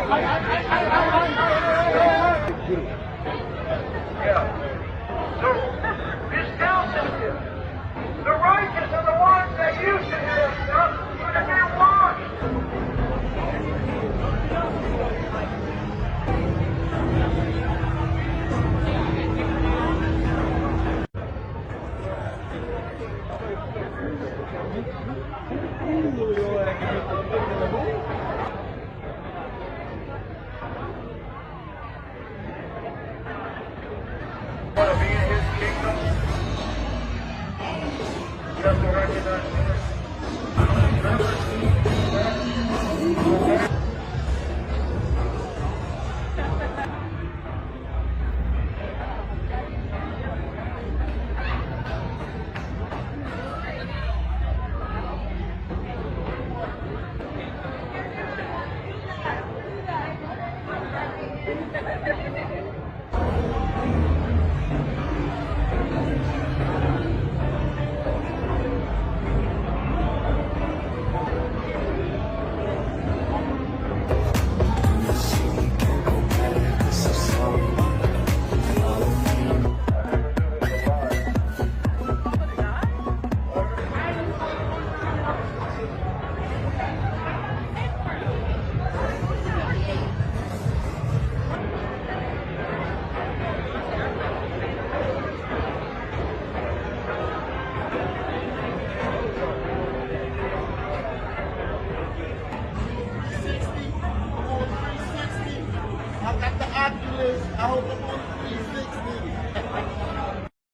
Yeah. So this tells us the righteous are the ones that used to do this stuff, but if they want. Want to be in his kingdom? You have to recognize I got the Oculus. I hope I'm on